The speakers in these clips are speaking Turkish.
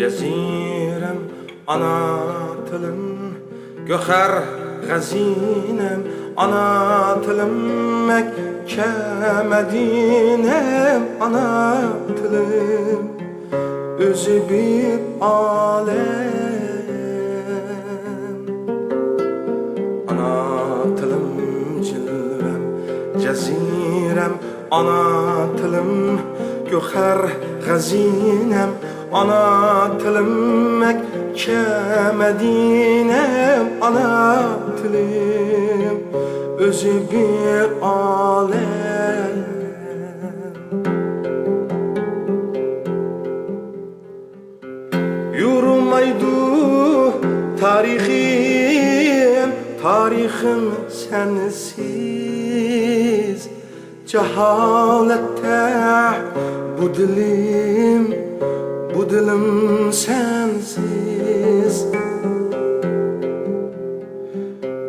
Cezirem ana tilim, göher gazinem ana tilim, Mekke Medinem ana tilim, özü bir alem. Ana tilim cilvem, cezirem ana tilim, göher gazinem ana tilim, Mekke Medinem ana tilim, özü bir alem. Yürümaydı tarihim, tarihim sensiz. Cehalette bu dilim sensiz.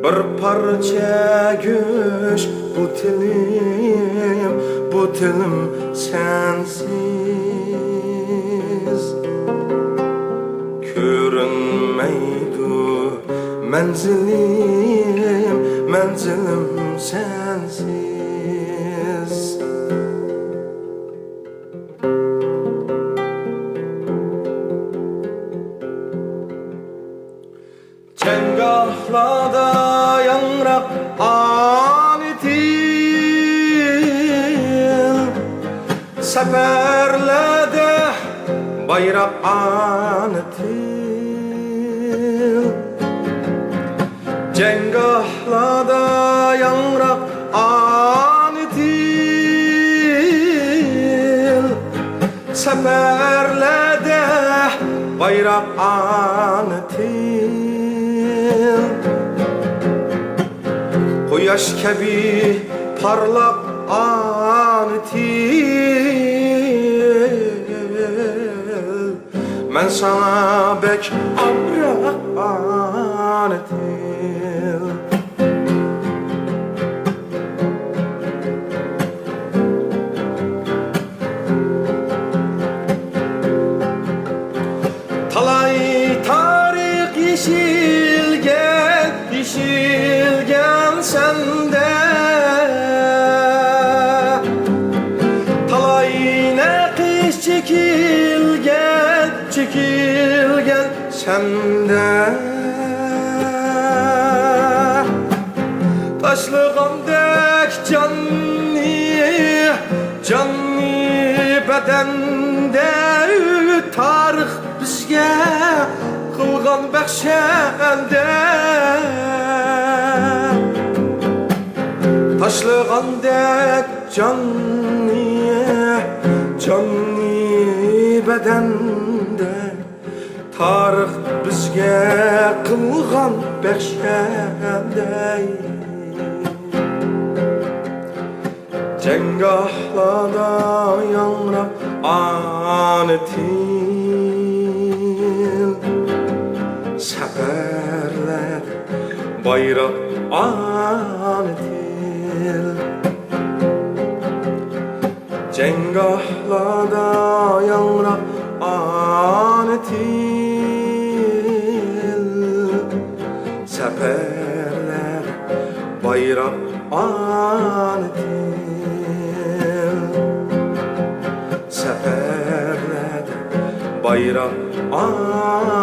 Bir parça göç bu dilim sensiz. Görünmeydi menzilim sensiz. Cengahlarda yanrak anitil, seferlerde bayrak anitil. Cengahlarda yanrak anitil, seferlerde bayrak anitil. Koyaş kebi parlak anitil, men sana bek abrak anitil. Talay tarih yeşilgen sende, talay nekiş çekilgen sende. Taşlığandek canni bedende, tarih bizge kılgan bəxşəndə. Taşlığandek canni bedende, tarix bizge kılgan bəxşəndə. Cengahlarda yanrak anitil, seferler bayrak anitil. Cengahlarda yanrak anitil, seferler bayrak anitil. Seferler bayrak anitil.